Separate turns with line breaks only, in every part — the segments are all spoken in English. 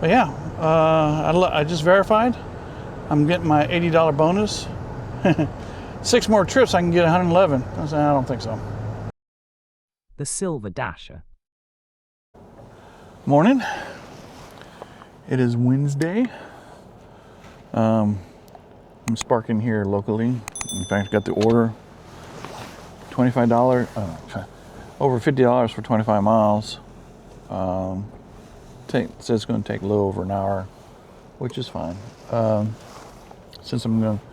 But yeah, I just verified. I'm getting my $80 bonus. 6 more trips, I can get 111. I said, I don't think so.
The Silver Dasher.
Morning. It is Wednesday. I'm sparking here locally. In fact, I got the order. $25, over $50 for 25 miles. Says it's going to take a little over an hour, which is fine. Since I'm going to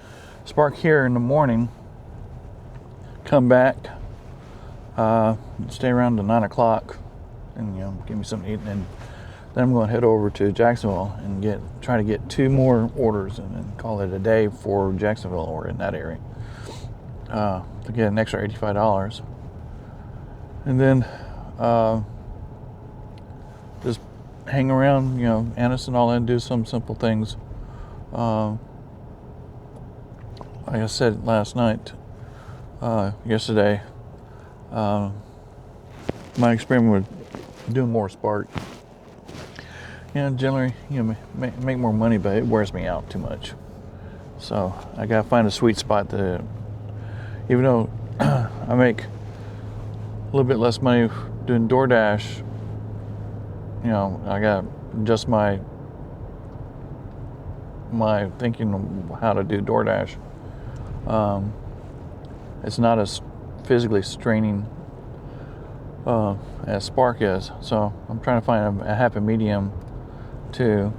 spark here in the morning, come back, stay around to 9 o'clock, and give me something to eat, and then I'm going to head over to Jacksonville and try to get 2 more orders, and then call it a day for Jacksonville or in that area, to get an extra $85, and then just hang around, Anniston, all that, and do some simple things. Like I said yesterday, my experiment with doing more Spark. Generally, make more money, but it wears me out too much. So I gotta find a sweet spot to, even though I make a little bit less money doing DoorDash, I got just my thinking of how to do DoorDash. It's not as physically straining as Spark is, so I'm trying to find a happy medium to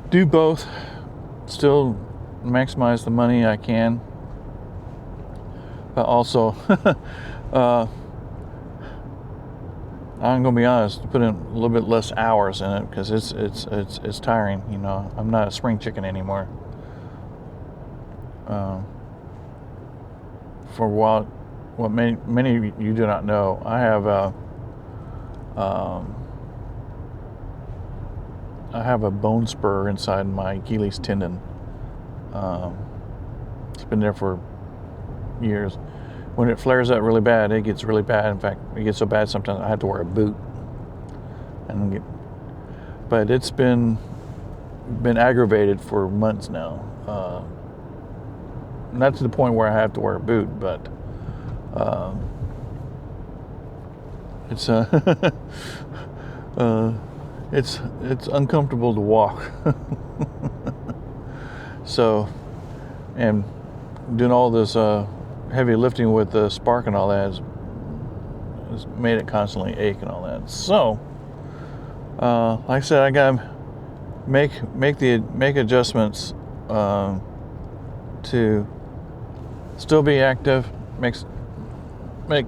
do both, still maximize the money I can, but also I'm gonna be honest, put in a little bit less hours in it because it's tiring. I'm not a spring chicken anymore. For what many of you do not know, I have a bone spur inside my Achilles tendon. It's been there for years. When it flares up really bad, it gets really bad. In fact, it gets so bad sometimes I have to wear a boot. But it's been aggravated for months now. Not to the point where I have to wear a boot, but it's uncomfortable to walk. So, and doing all this heavy lifting with the Spark and all that has made it constantly ache and all that. So, like I said, I gotta make adjustments to still be active, make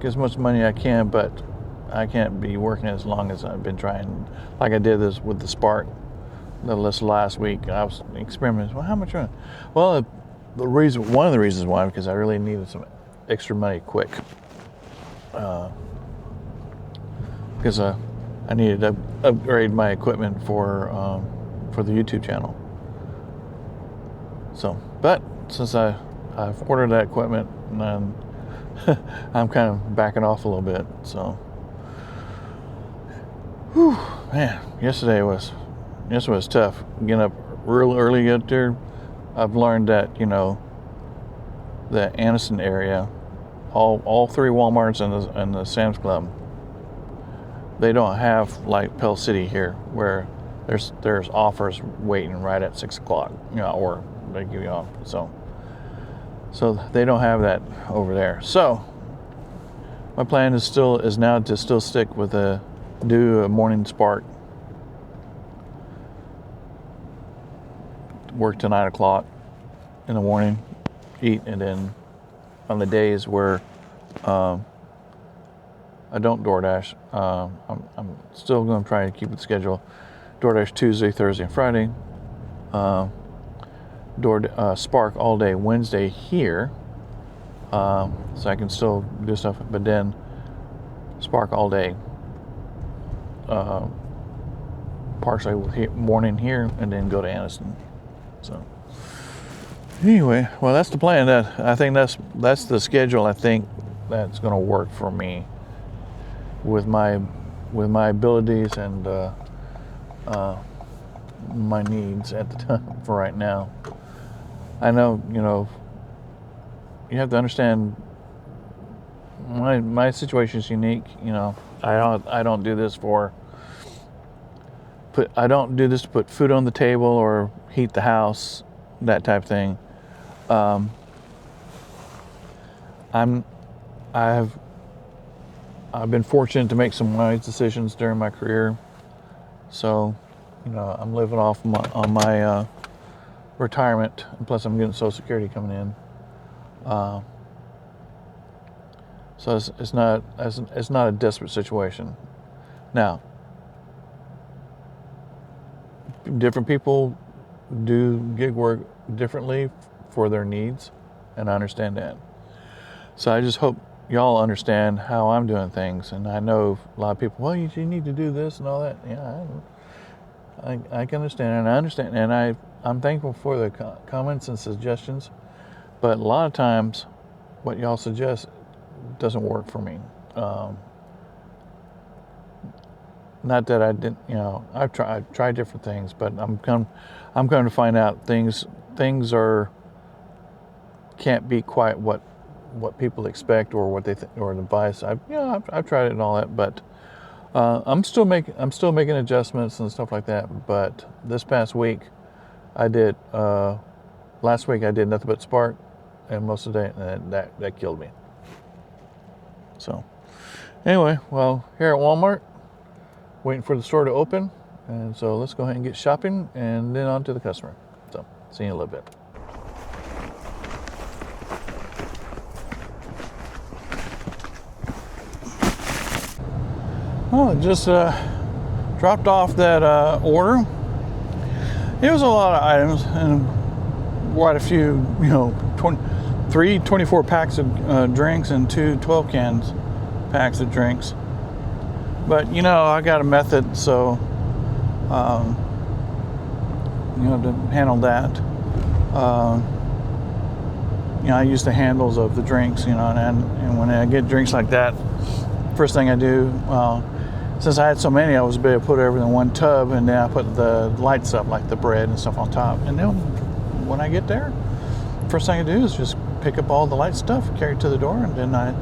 as much money I can, but I can't be working as long as I've been trying. Like I did this with the Spark this last week. I was experimenting. Well, how much? Well, one of the reasons why, because I really needed some extra money quick. Because I needed to upgrade my equipment for the YouTube channel. So, but since I've ordered that equipment, and I'm kind of backing off a little bit. So, whew, man, yesterday was tough. Getting up real early out there. I've learned that the Anniston area, all 3 Walmarts and the Sam's Club, they don't have like Pell City here, where there's offers waiting right at 6 o'clock, or they give you off. So they don't have that over there. So my plan is now to still stick with do a morning Spark, work to 9 o'clock in the morning, eat, and then on the days where I don't DoorDash, I'm still going to try to keep the schedule. DoorDash Tuesday, Thursday, and Friday. Spark all day Wednesday here, so I can still do stuff, but then Spark all day, partially with morning here, and then go to Anniston. So anyway, well, that's the plan. I think that's the schedule. I think that's going to work for me with my abilities and my needs at the time for right now. I know, you have to understand my situation is unique. I don't do this I don't do this to put food on the table or heat the house, that type of thing. I've been fortunate to make some wise decisions during my career, so I'm living off on my retirement, and plus I'm getting Social Security coming in. So it's not a desperate situation. Now, different people do gig work differently for their needs, and I understand that. So I just hope y'all understand how I'm doing things. And I know a lot of people, well, you need to do this and all that. Yeah, I can understand, and I understand, and I'm thankful for the comments and suggestions. But a lot of times, what y'all suggest doesn't work for me. Not that I didn't, I've tried different things, but I'm going to find out things can't be quite what people expect or what they or advice. I've tried it and all that, but I'm still making adjustments and stuff like that. But this past week, last week I did nothing but Spark, and most of the day, and that killed me. So anyway, well, here at Walmart, waiting for the store to open, and so let's go ahead and get shopping and then on to the customer. So see you in a little bit. Well, just dropped off that order. It was a lot of items and quite a few, 3 24 packs of drinks and 2 12 cans packs of drinks. But I got a method, so to handle that. I use the handles of the drinks, and when I get drinks like that, first thing I do, since I had so many, I was able to put everything in one tub, and then I put the lights up, like the bread and stuff on top. And then when I get there, first thing I do is just pick up all the light stuff, carry it to the door, and then I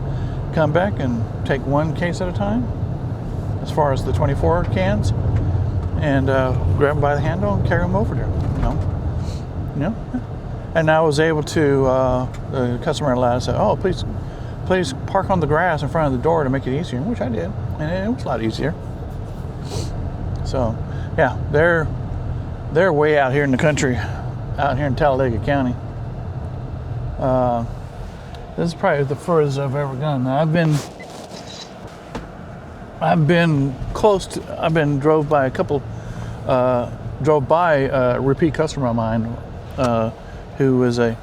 come back and take one case at a time, as far as the 24 cans, and grab them by the handle and carry them over there. And I was able to, the customer allowed to say, oh, please park on the grass in front of the door to make it easier, which I did, and it was a lot easier. So yeah, they're way out here in the country, out here in Talladega County. This is probably the furthest I've ever gone. Now, drove by a repeat customer of mine, who was a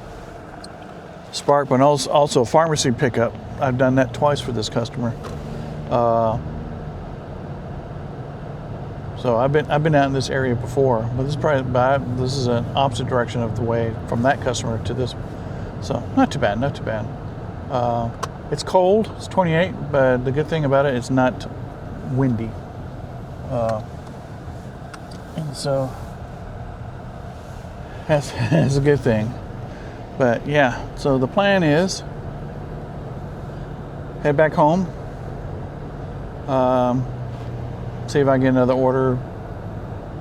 Spark, but also a pharmacy pickup. I've done that twice for this customer. So I've been out in this area before, but this is an opposite direction of the way from that customer to this. So not too bad. It's cold. It's 28, but the good thing about it, it's not windy. And so that's a good thing. But yeah, so the plan is head back home, see if I can get another order.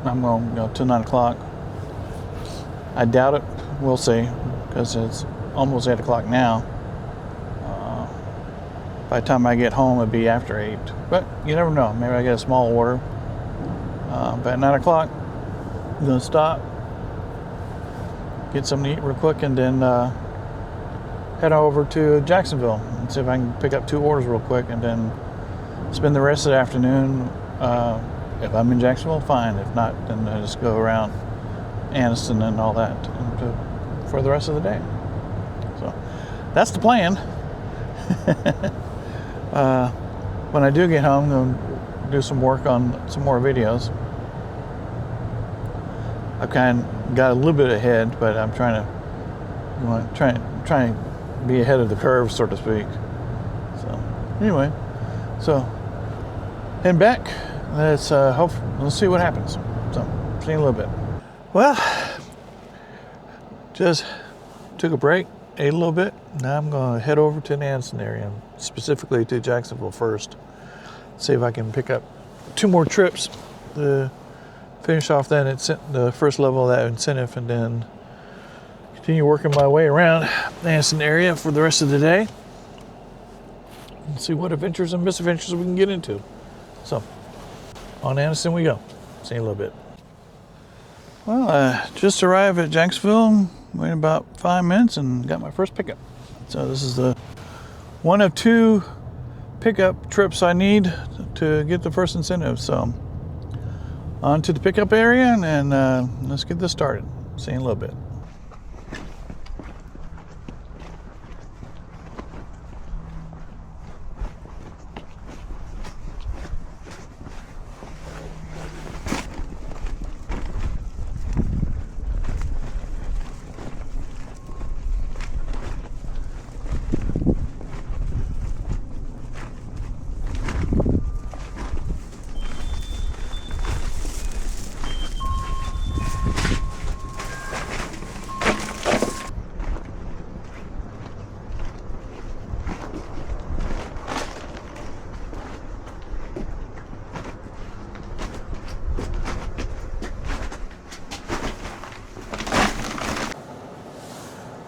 I'm going to go till 9 o'clock. I doubt it. We'll see, because it's almost 8 o'clock now. By the time I get home, it'll be after 8. But you never know. Maybe I get a small order. But at 9 o'clock, I'm going to stop, get something to eat real quick, and then head over to Jacksonville and see if I can pick up 2 orders real quick, and then spend the rest of the afternoon. If I'm in Jacksonville, fine. If not, then I just go around Anniston and all that for the rest of the day. So that's the plan. When I do get home, I'm going to do some work on some more videos. I've kind of got a little bit ahead, but I'm trying to be ahead of the curve, so to speak. So anyway, heading back. Let's see what happens. So see you in a little bit. Well, just took a break, ate a little bit. Now I'm going to head over to the Anniston area, specifically to Jacksonville first. See if I can pick up 2 more trips to finish off the first level of that incentive, and then continue working my way around the Anniston area for the rest of the day and see what adventures and misadventures we can get into. So, on Anniston we go. See you in a little bit. Well, I just arrived at Jacksonville, waited about 5 minutes and got my first pickup. So this is the one of 2 pickup trips I need to get the first incentive. So on to the pickup area, and let's get this started. See you in a little bit.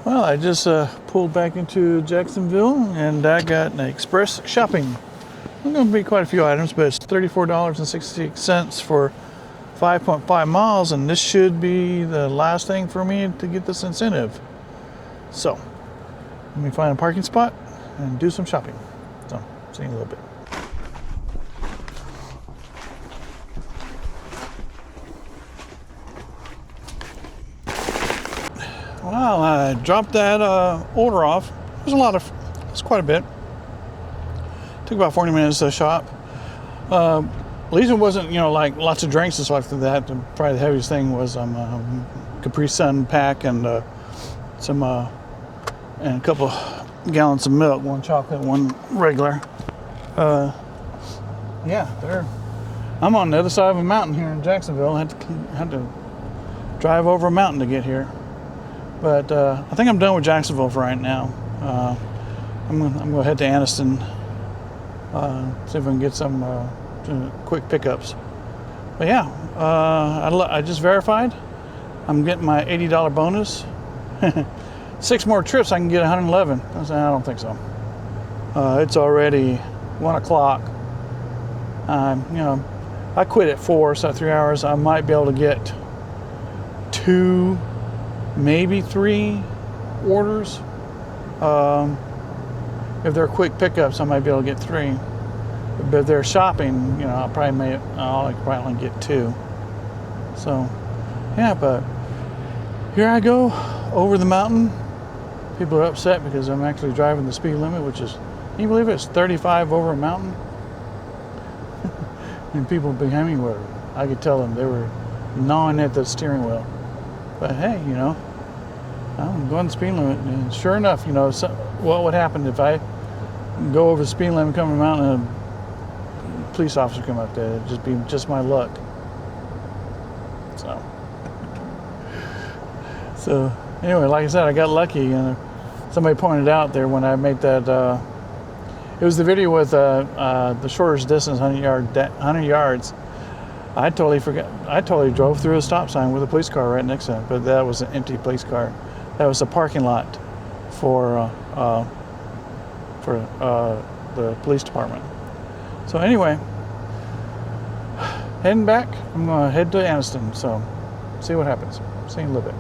Well, I just pulled back into Jacksonville, and I got an express shopping. It's going to be quite a few items, but it's $34.66 for 5.5 miles, and this should be the last thing for me to get this incentive. So, let me find a parking spot and do some shopping. So, see you in a little bit. Well, I dropped that order off. It's quite a bit. Took about 40 minutes to shop. At least it wasn't, like lots of drinks and stuff like that. Probably the heaviest thing was Capri Sun pack and and a couple gallons of milk, 1 chocolate, 1 regular. I'm on the other side of a mountain here in Jacksonville. I had to drive over a mountain to get here. But I think I'm done with Jacksonville for right now. I'm going to head to Anniston, see if I can get some quick pickups. But yeah, I just verified. I'm getting my $80 bonus. 6 more trips, I can get 111. I said, I don't think so. It's already 1 o'clock. I quit at 4, so 3 hours. I might be able to get 2, maybe 3 orders. If they're quick pickups, I might be able to get 3. But if they're shopping, I'll probably only get 2. So, yeah, but here I go over the mountain. People are upset because I'm actually driving the speed limit, which is, can you believe it? It's 35 over a mountain? And people behind me were, I could tell them they were gnawing at the steering wheel. But hey, I'm going the speed limit, and sure enough, what would happen if I go over the speed limit, come to the mountain, and a police officer come up there? It'd just be just my luck. So anyway, like I said, I got lucky, and somebody pointed out there when I made that. It was the video with the shortest distance, 100 yards. I totally forgot. I totally drove through a stop sign with a police car right next to it, but that was an empty police car. That was a parking lot for the police department. So anyway, heading back. I'm gonna head to Anniston. So see what happens. See you in a little bit.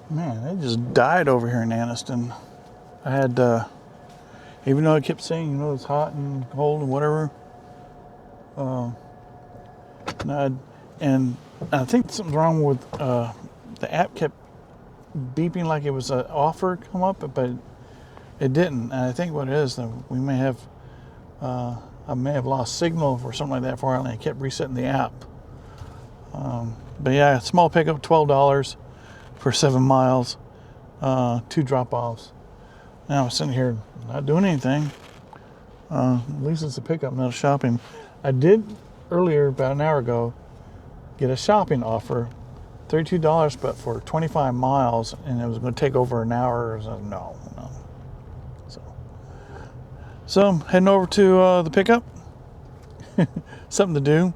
Man, it just died over here in Anniston. I had, even though I kept saying, it's hot and cold and whatever. And I think something's wrong with the app. Kept beeping like it was an offer come up, but it didn't. And I think what it is, we may have, I may have lost signal or something like that for it, and I kept resetting the app. But yeah, small pickup, $12 for 7 miles, 2 drop-offs. Now I'm sitting here not doing anything. At least it's a pickup, not a shopping. I did earlier, about an hour ago, get a shopping offer $32, but for 25 miles, and it was going to take over an hour. So no. So I'm heading over to the pickup. Something to do.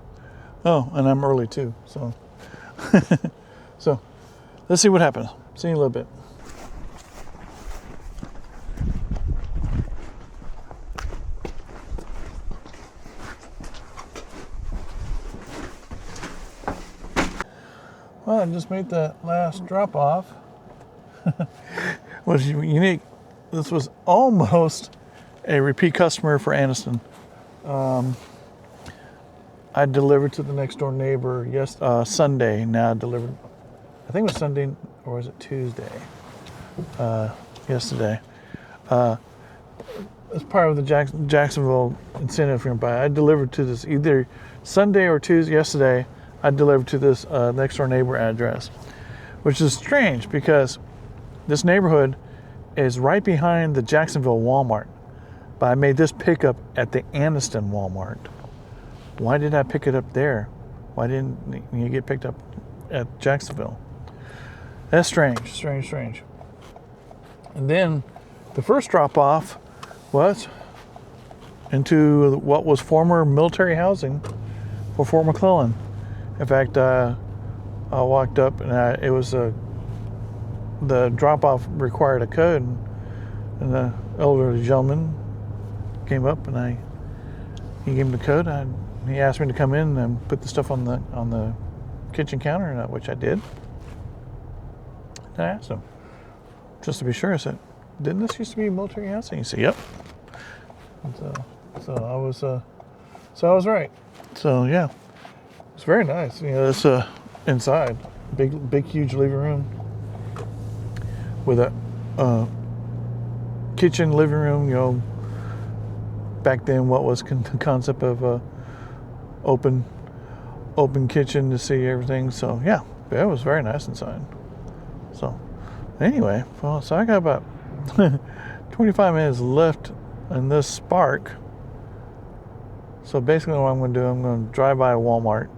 Oh, and I'm early too. So, so let's see what happens. See you in a little bit. Well, I just made the last drop off. Was unique. This was almost a repeat customer for Anniston. I delivered to the next door neighbor Sunday. Now I delivered, I think it was Sunday, or was it Tuesday? Yesterday. As part of the Jacksonville incentive for buy, I delivered to this either Sunday or Tuesday. Yesterday, I delivered to this next door neighbor address, which is strange because this neighborhood is right behind the Jacksonville Walmart. But I made this pickup at the Anniston Walmart. Why did I pick it up there? Why didn't you get picked up at Jacksonville? That's strange. And then the first drop off was into what was former military housing for Fort McClellan. In fact, I walked up and it was the drop off required a code, and the elderly gentleman came up and he gave me the code. He asked me to come in and put the stuff on the kitchen counter, which I did. And I asked him, just to be sure, I said, "Didn't this used to be military housing?" He said, "Yep." And so I was right. So yeah, it's very nice. It's inside, big huge living room with a kitchen, living room. Back then, what was the concept of open kitchen to see everything? So yeah, it was very nice inside. So anyway, so I got about 25 minutes left in this Spark. So basically, what I'm going to do, I'm going to drive by a Walmart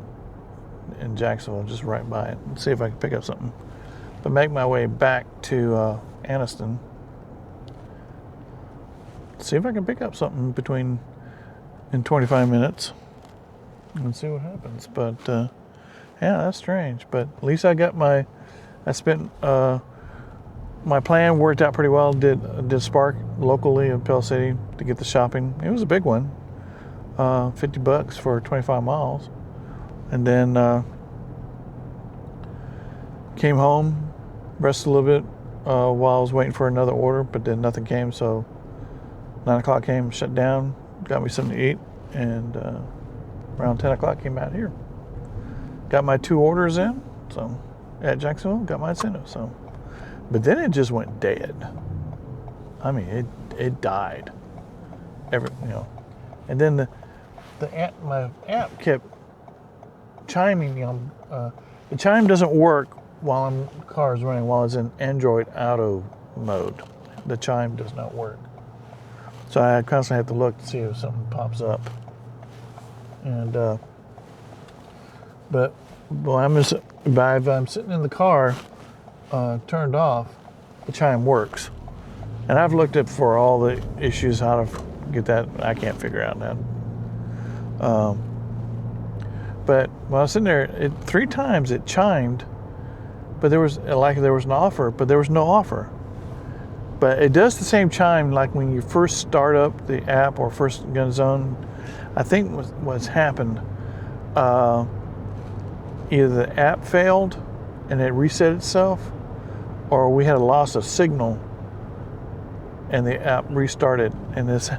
in Jacksonville, just right by it, and see if I can pick up something. But make my way back to Anniston. See if I can pick up something in 25 minutes and see what happens. But yeah, that's strange. But at least my plan worked out pretty well. Did Spark locally in Pell City to get the shopping. It was a big one, $50 for 25 miles, and then came home, rested a little bit while I was waiting for another order, but then nothing came. So 9 o'clock came, shut down, got me something to eat, and around 10 o'clock came out here. Got my 2 orders in, so at Jacksonville, got my incentive. So, but then it just went dead. I mean, it died. And then my app kept chiming. The chime doesn't work while the car is running. While it's in Android Auto mode, the chime does not work. So I constantly have to look to see if something pops up. And but if I'm sitting in the car, turned off, the chime works. And I've looked at for all the issues how to get that. I can't figure out that. But when I was sitting there, 3 times it chimed, but there was an offer, but there was no offer. But it does the same chime like when you first start up the app or first get zone. I think what's happened, either the app failed and it reset itself, or we had a loss of signal and the app restarted. And this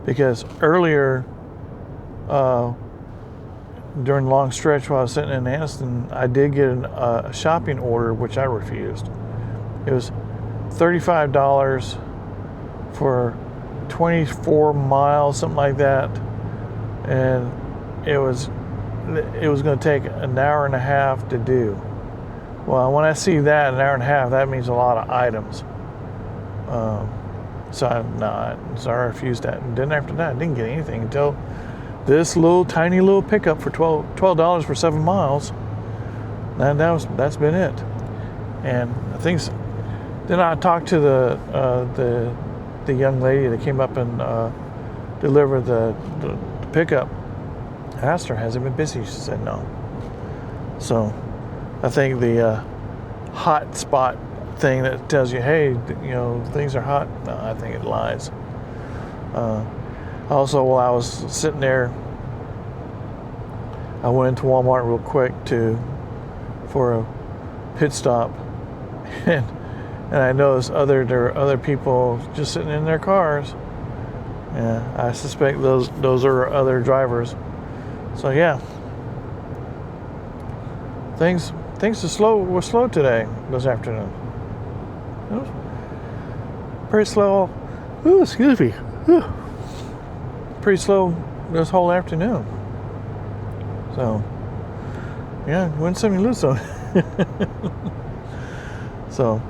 because earlier during the long stretch while I was sitting in Anniston, I did get a shopping order, which I refused. It was $35 for 24 miles, something like that, and it was going to take an hour and a half to do. Well, when I see that, an hour and a half, that means a lot of items. So I refused that. And then after that, I didn't get anything until this tiny little pickup for $12 for 7 miles. That's been it. And things. Then I talked to the young lady that came up and delivered the pickup. I asked her, has it been busy? She said no. So I think the hot spot thing that tells you, hey, things are hot, no, I think it lies. Also, while I was sitting there, I went into Walmart real quick for a pit stop, and I noticed there are other people just sitting in their cars. Yeah, I suspect those are other drivers. So yeah, things were slow today, this afternoon. It was pretty slow. Ooh, excuse me. Ooh. Pretty slow this whole afternoon. So yeah, win some, you lose some. So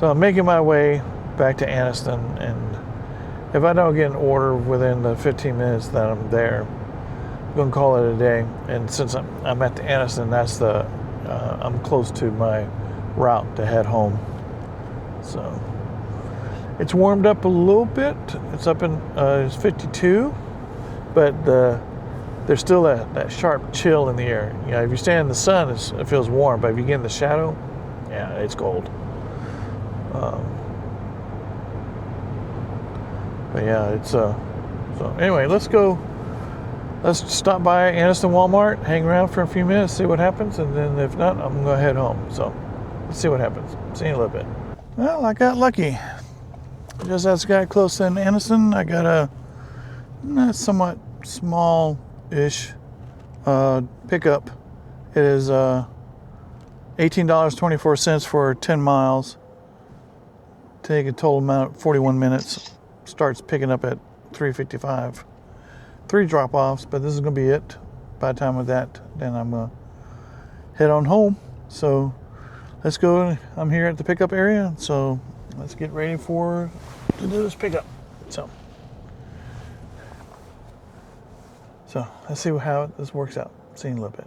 I'm making my way back to Anniston, and if I don't get an order within the 15 minutes that I'm there, I'm going to call it a day. And since I'm at the Anniston, that's I'm close to my route to head home. So it's warmed up a little bit. It's up in it's 52, but there's still that sharp chill in the air. If you stand in the sun, it feels warm, but if you get in the shadow, yeah, it's cold. But yeah, it's so anyway, let's stop by Anniston Walmart, hang around for a few minutes, see what happens, and then if not, I'm gonna head home. So let's see what happens. See you in a little bit. Well, I got lucky. Just as I got close in Anniston, I got a somewhat small-ish pickup. It is $18.24 for 10 miles. Take a total amount of 41 minutes. Starts picking up at 3:55. 3 drop-offs, but this is going to be it. By the time of that, then I'm going to head on home. So let's go. I'm here at the pickup area, so let's get ready to do this pickup. So let's see how this works out. See you in a little bit.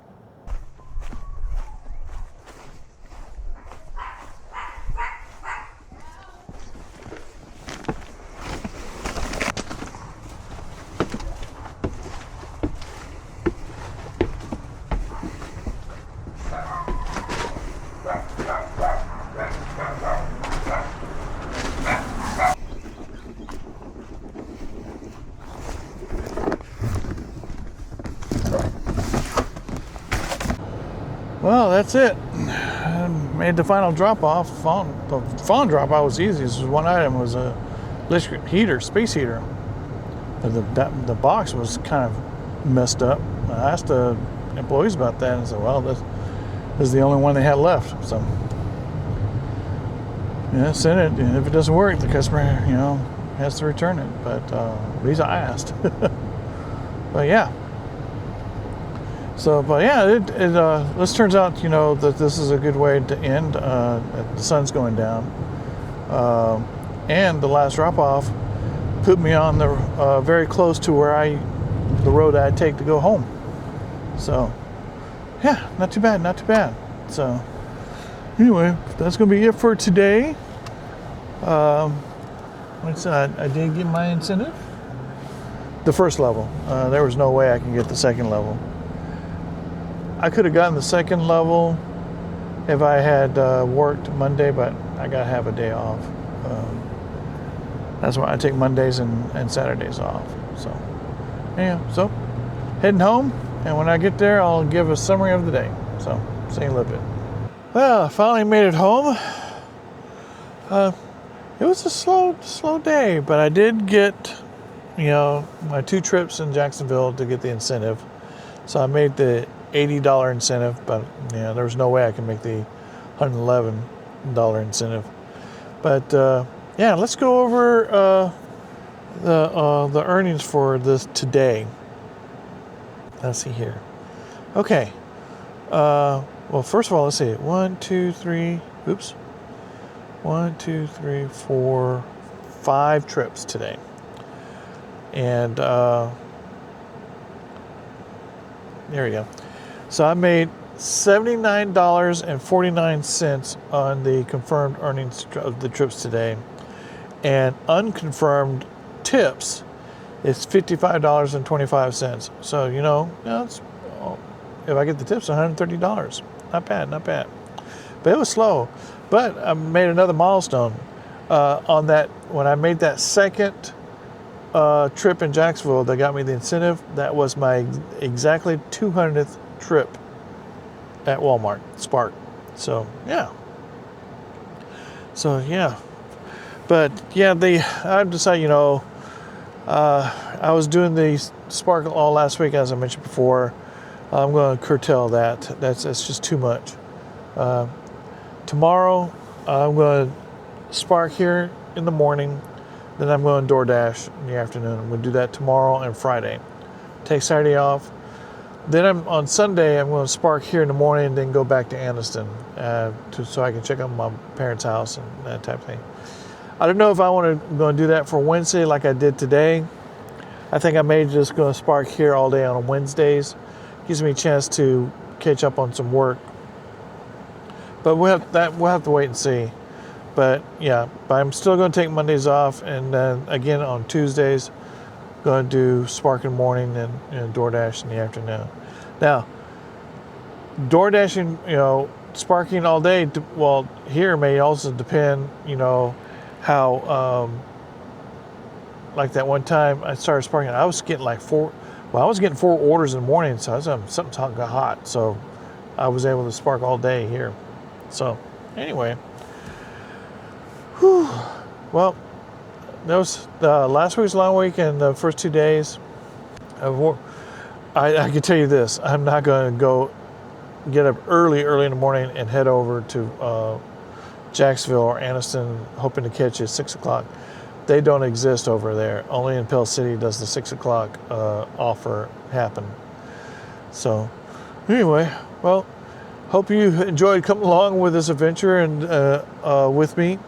Well, that's it. I made the final drop-off. The final drop-off was easy. This was one item. It was a electric heater, space heater. The box was kind of messed up. I asked the employees about that and said, well, this is the only one they had left. So, yeah, send it. And if it doesn't work, the customer, has to return it. But at least I asked. But yeah. So, but yeah, this turns out, that this is a good way to end. The sun's going down. And the last drop-off put me on the very close to the road I take to go home. So, yeah, not too bad, not too bad. So, anyway, that's going to be it for today. I did get my incentive. The first level. There was no way I could get the second level. I could have gotten the second level if I had worked Monday, but I got to have a day off. That's why I take Mondays and Saturdays off. So, yeah, so heading home, and when I get there, I'll give a summary of the day. So, see you in a little bit. Well, I finally made it home. It was a slow day, but I did get, my 2 trips in Jacksonville to get the incentive. So I made the $80 incentive, but there was no way I could make the $111 incentive. But let's go over the earnings for this today. Let's see here. Okay. Well, first of all, let's see. 1, 2, 3. Oops. 1, 2, 3, 4, 5 trips today, and there we go. So I made $79.49 on the confirmed earnings of the trips today, and unconfirmed tips is $55.25. So it's, if I get the tips, $130. Not bad, not bad. But it was slow. But I made another milestone on that. When I made that second trip in Jacksonville that got me the incentive, that was my exactly 200th trip at Walmart, Spark. So yeah. But yeah, I decided, I was doing the Spark all last week, as I mentioned before. I'm going to curtail that. That's just too much. Tomorrow, I'm going to Spark here in the morning. Then I'm going to DoorDash in the afternoon. I'm going to do that tomorrow and Friday. Take Saturday off. Then on Sunday, I'm going to Spark here in the morning and then go back to Anniston so I can check on my parents' house and that type of thing. I don't know if I want to go and do that for Wednesday like I did today. I think I may just go to Spark here all day on Wednesdays. Gives me a chance to catch up on some work. But we'll have to wait and see. But I'm still going to take Mondays off, and then again on Tuesdays, going to do Spark in the morning and DoorDash in the afternoon. Now, DoorDashing, sparking all day, well, here may also depend, how, like that one time I started sparking, I was getting like 4 orders in the morning, so I was something got hot, so I was able to spark all day here. So anyway, well, that was last week's long week and the first 2 days. I can tell you this, I'm not going to go get up early in the morning and head over to Jacksonville or Anniston hoping to catch you at 6 o'clock. They don't exist over there. Only in Pell City does the 6 o'clock offer happen. So anyway, well, hope you enjoyed coming along with this adventure and with me.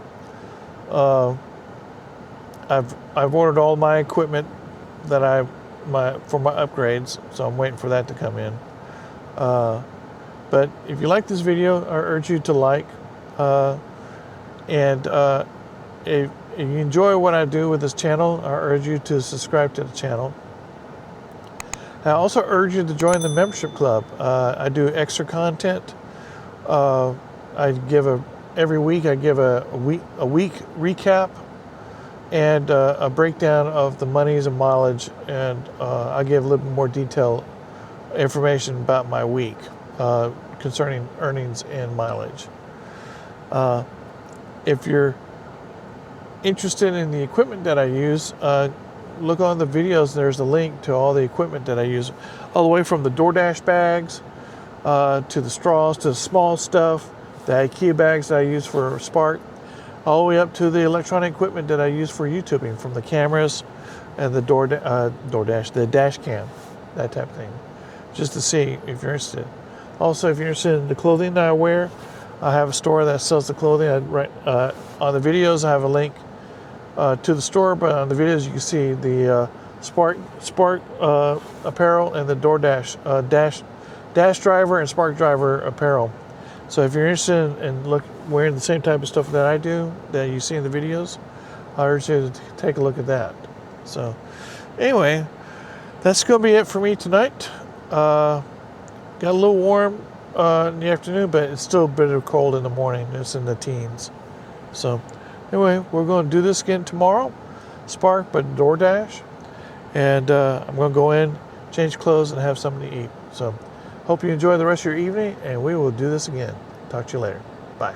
I've ordered all my equipment that for my upgrades, so I'm waiting for that to come in. But if you like this video, I urge you to like, and if you enjoy what I do with this channel, I urge you to subscribe to the channel. I also urge you to join the membership club. I do extra content. Every week I give a week recap and a breakdown of the monies and mileage, and I give a little bit more detailed information about my week concerning earnings and mileage. If you're interested in the equipment that I use, look on the videos. There's a link to all the equipment that I use, all the way from the DoorDash bags to the straws, to the small stuff, the IKEA bags that I use for Spark, all the way up to the electronic equipment that I use for YouTubing, from the cameras and the DoorDash, the dash cam, that type of thing, just to see if you're interested. Also, if you're interested in the clothing that I wear, I have a store that sells the clothing. On the videos, I have a link to the store, but on the videos you can see the Spark apparel and the DoorDash dash driver and Spark driver apparel. So if you're interested in wearing the same type of stuff that I do, that you see in the videos, I urge you to take a look at that. So anyway, that's going to be it for me tonight. Got a little warm in the afternoon, but it's still a bit of cold in the morning. It's in the teens. So anyway, we're going to do this again tomorrow. Spark, but DoorDash. And I'm going to go in, change clothes, and have something to eat. So hope you enjoy the rest of your evening, and we will do this again. Talk to you later. Bye.